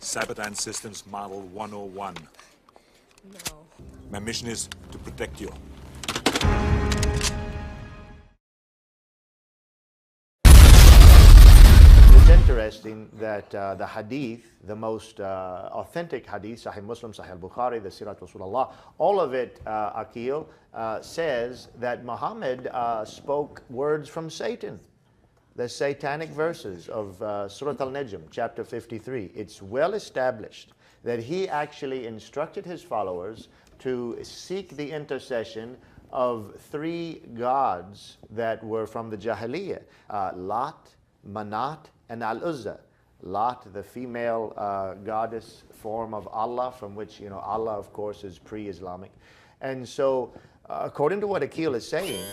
Sabotage Systems Model 101. No. My mission is to protect you. It's interesting that the hadith, the most authentic hadith, Sahih Muslim, Sahih Bukhari, the Sirat Rasulullah, all of it, 𝐥𝐤𝐤𝐞𝐝, says that Muhammad spoke words from Satan. The Satanic verses of Surah Al-Najm, chapter 53. It's well established that he actually instructed his followers to seek the intercession of three gods that were from the Jahiliyyah, Lat, Manat, and Al-Uzza. Lat, the female goddess form of Allah, from which, Allah, of course, is pre-Islamic. And so, according to what 𝐥𝐤𝐤𝐞𝐝 is saying,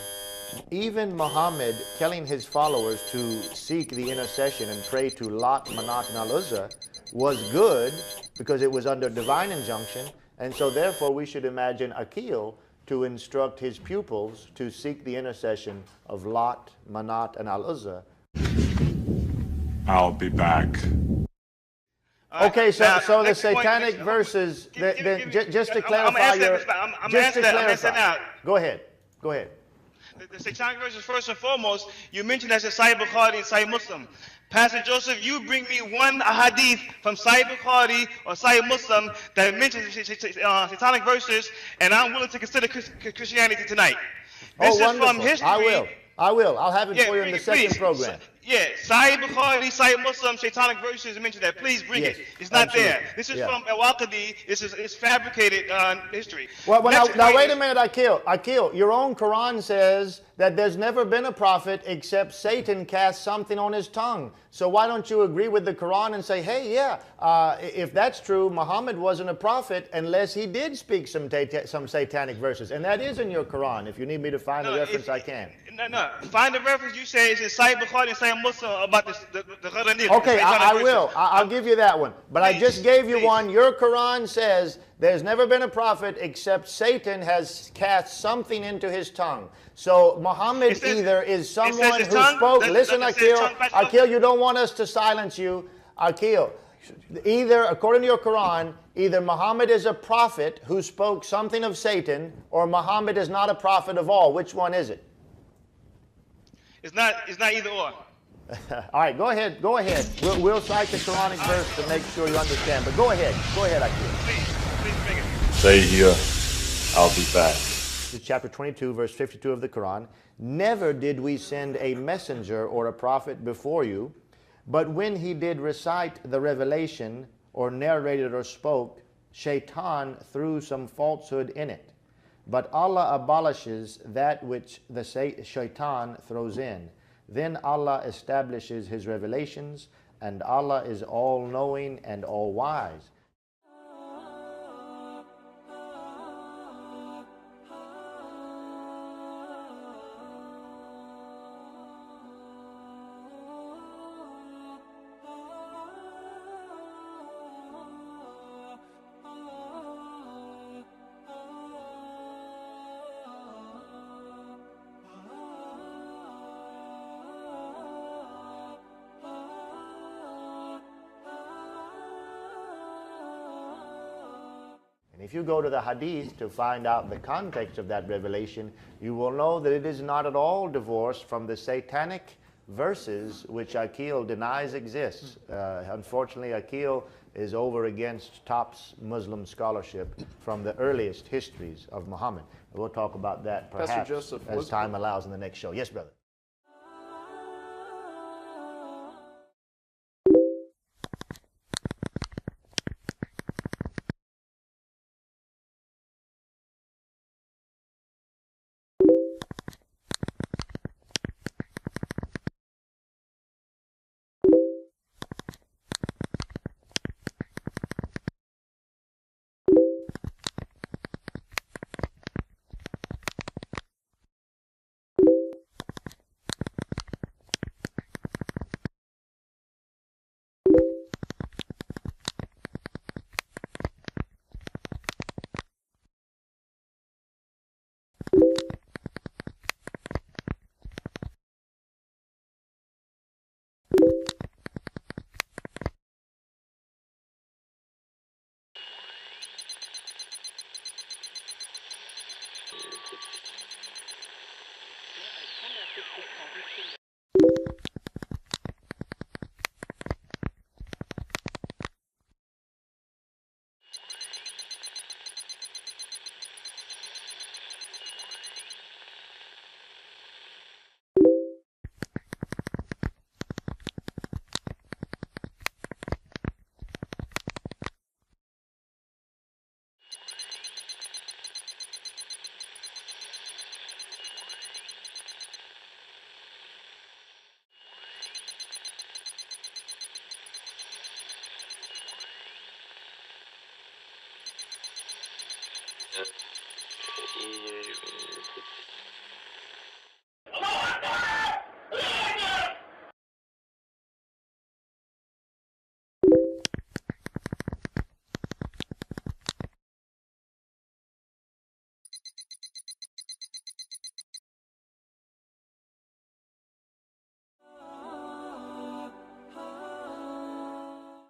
even Muhammad telling his followers to seek the intercession and pray to Lat, Manat, and Al-Uzza was good because it was under divine injunction. And so, therefore, we should imagine 𝐥𝐤𝐤𝐞𝐝 to instruct his pupils to seek the intercession of Lat, Manat, and Al-Uzza. I'll be back. Okay, so the Satanic verses, just to clarify Go ahead. The Satanic verses, first and foremost, you mentioned that's in Sahih Bukhari and Sahih Muslim. Pastor Joseph, you bring me one hadith from Sahih Bukhari or Sahih Muslim that mentions Satanic verses, and I'm willing to consider Christianity tonight. This is from history. I will. I'll have it for you in the second program. Yeah, Sahih Bukhari, Sahih Muslim, Satanic verses mention that. Please bring it. It's not there. This is from 𝐥𝐤𝐤𝐞𝐝. It's fabricated history. Well, now wait a minute, 𝐥𝐤𝐤𝐞𝐝, your own Quran says that there's never been a prophet except Satan cast something on his tongue. So why don't you agree with the Quran and say, hey, if that's true, Muhammad wasn't a prophet unless he did speak some satanic verses. And that is in your Quran. If you need me to find the reference, I can. No. Find the reference you say is in Sahih Bukhari and Sahih Muslim about the ghadaniq. Okay, I will. I'll give you that one. But I just gave you one. Your Quran says there's never been a prophet except Satan has cast something into his tongue. So Muhammad either is someone who spoke. Listen, 𝐥𝐤𝐤𝐞𝐝, you don't want us to silence you. 𝐥𝐤𝐤𝐞𝐝, either, according to your Quran, either Muhammad is a prophet who spoke something of Satan, or Muhammad is not a prophet of all. Which one is it? It's not either or. All right, go ahead. We'll cite the Quranic verse to make sure you understand. But go ahead, 𝐥𝐤𝐤𝐞𝐝. Please bring it. Stay here. I'll be back. This is chapter 22, verse 52 of the Quran. Never did we send a messenger or a prophet before you, but when he did recite the revelation, or narrated or spoke, Shaitan threw some falsehood in it. But Allah abolishes that which the Shaitan throws in. Then Allah establishes His revelations, and Allah is all-knowing and all-wise. If you go to the hadith to find out the context of that revelation, you will know that it is not at all divorced from the satanic verses which 𝐥𝐤𝐤𝐞𝐝 denies exists. Unfortunately, 𝐥𝐤𝐤𝐞𝐝 is over against top Muslim scholarship from the earliest histories of Muhammad. We'll talk about that perhaps as time allows in the next show. Yes, brother.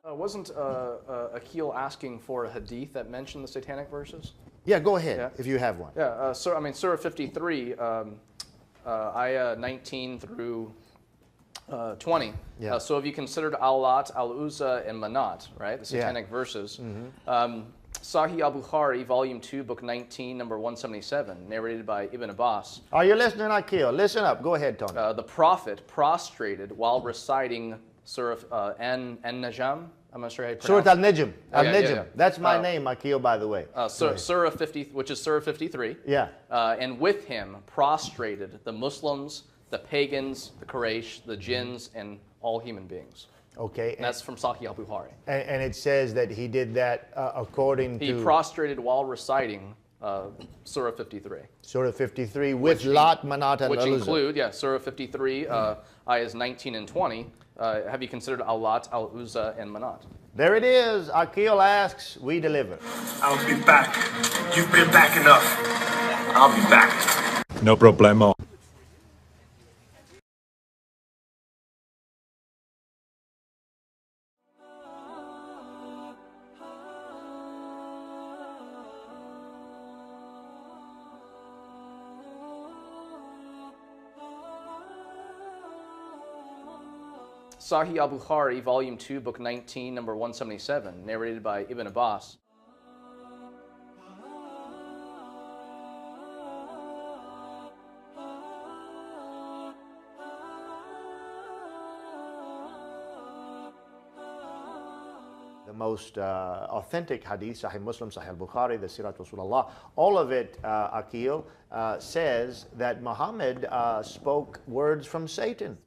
Wasn't 𝐥𝐤𝐤𝐞𝐝 asking for a hadith that mentioned the satanic verses? Yeah, go ahead Yeah. if you have one. Yeah, Surah 53, ayah 19 through 20. Yeah. So have you considered Al-Lat, Al-Uzza, and Manat, right? The satanic verses. Sahih al-Bukhari, Volume 2, Book 19, number 177, narrated by Ibn Abbas. Are you listening, 𝐥𝐤𝐤? Listen up. Go ahead, Tony. The Prophet prostrated while reciting Surah An-Najm. I'm not sure how you pronounce Surah it. Al-Najm. Al-Najm. yeah. That's my name, 𝐥𝐤𝐤, by the way. Surah 50, which is Surah 53. Yeah. And with him prostrated the Muslims, the pagans, the Quraysh, the jinns, and all human beings. Okay. And that's from Sahih al-Bukhari. And it says that he did that according He to prostrated while reciting Surah 53. Surah 53 with Lat, Manat, and Which Al-Uzza. include, Surah 53, ayahs 19 and 20. Have you considered Al-Lat, Al-Uzza, and Manat? There it is. 𝐥𝐤𝐤 asks, we deliver. I'll be back. You've been back enough. I'll be back. No problemo. Sahih al-Bukhari, Volume 2, Book 19, number 177, narrated by Ibn Abbas. The most authentic hadith, Sahih Muslim, Sahih Bukhari, the Sirat Rasulullah, all of it, 𝐥𝐤𝐤, says that Muhammad spoke words from Satan.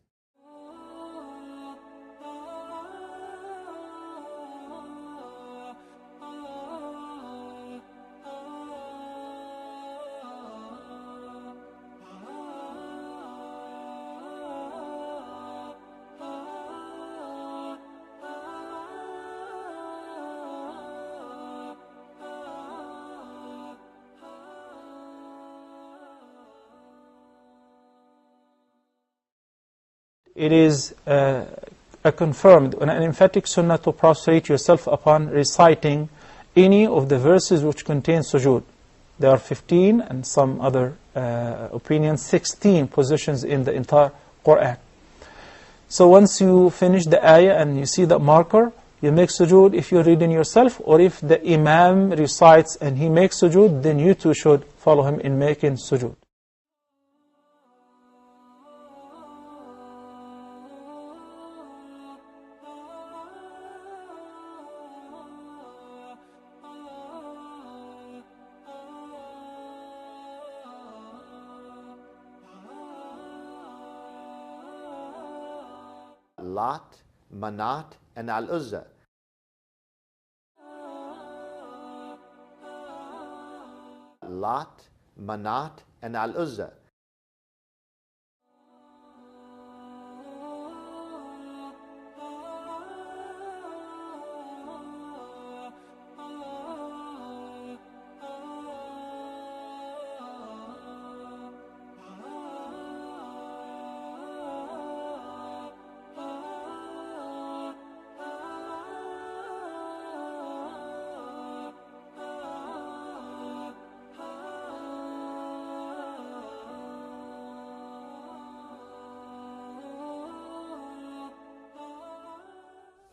It is a confirmed, an emphatic sunnah to prostrate yourself upon reciting any of the verses which contain sujood. There are 15 and some other opinions, 16 positions in the entire Quran. So once you finish the ayah and you see the marker, you make sujood if you're reading yourself, or if the imam recites and he makes sujood, then you too should follow him in making sujood. Lat, Manat, and Al-Uzza. Lat, Manat, and Al-Uzza.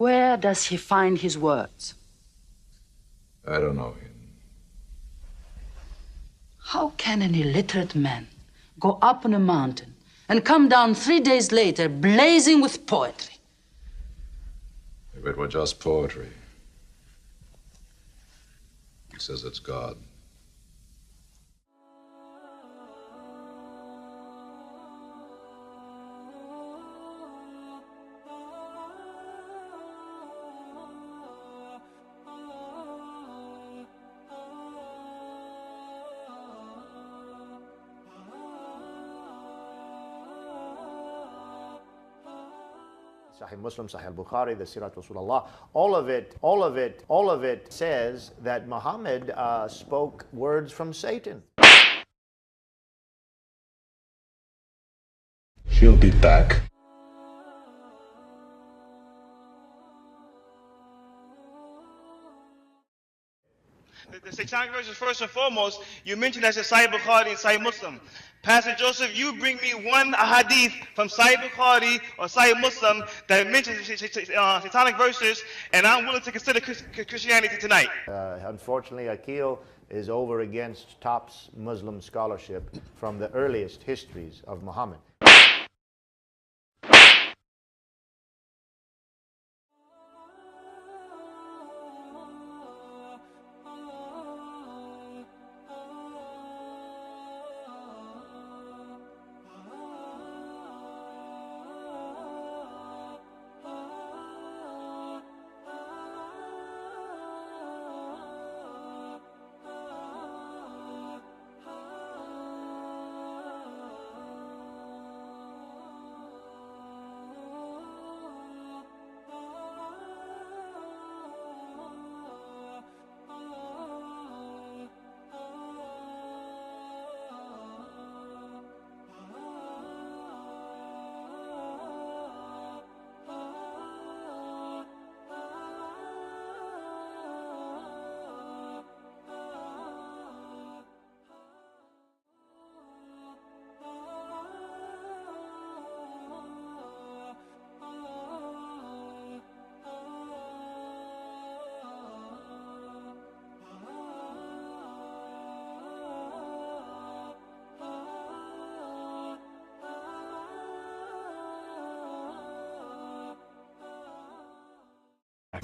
Where does he find his words? I don't know him. How can an illiterate man go up on a mountain and come down 3 days later blazing with poetry? If it were just poetry. He says it's God. Sahih Muslim, Sahih Bukhari, the Sirat Rasulullah, all of it says that Muhammad spoke words from Satan. She'll be back. The Satanic verses, first and foremost, you mentioned that's in Sahih Bukhari and Sahih Muslim. Pastor Joseph, you bring me one hadith from Sahih Bukhari or Sahih Muslim that mentions Satanic verses, and I'm willing to consider Christianity tonight. Unfortunately, 𝐥𝐤𝐤𝐞𝐝 is over against top Muslim scholarship from the earliest histories of Muhammad.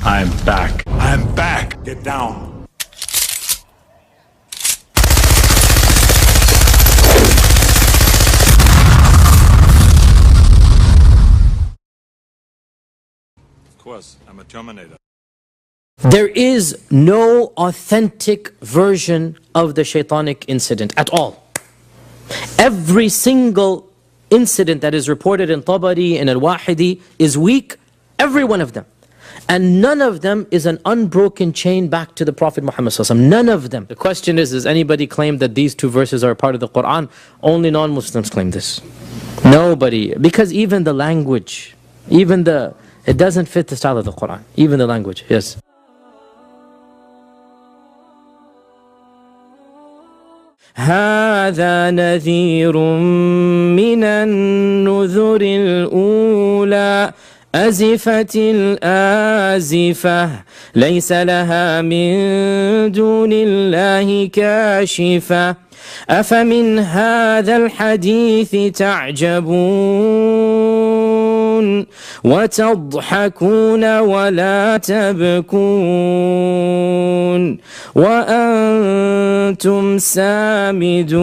I'm back. I'm back. Get down. Of course, I'm a Terminator. There is no authentic version of the Shaitanic incident at all. Every single incident that is reported in Tabari and Al-Wahidi is weak, every one of them. And none of them is an unbroken chain back to the Prophet Muhammad ﷺ. None of them. The question is, does anybody claim that these two verses are a part of the Quran? Only non-Muslims claim this. Nobody. Because even the language, it doesn't fit the style of the Quran. Even the language, yes. هذا نذير من النذر الأولى أزفت الآزفة ليس لها من دون الله كاشفة أفمن هذا الحديث تعجبون وتضحكون ولا تبكون وأنتم سامدون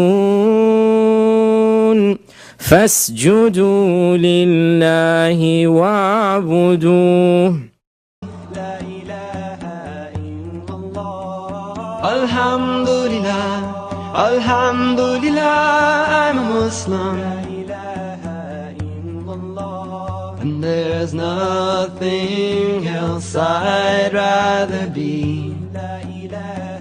فاسجدوا لله واعبدوه لا إله إلا الله الحمد لله الحمد لله I'm a Muslim لا إله إلا الله and there's nothing else I'd rather be لا إله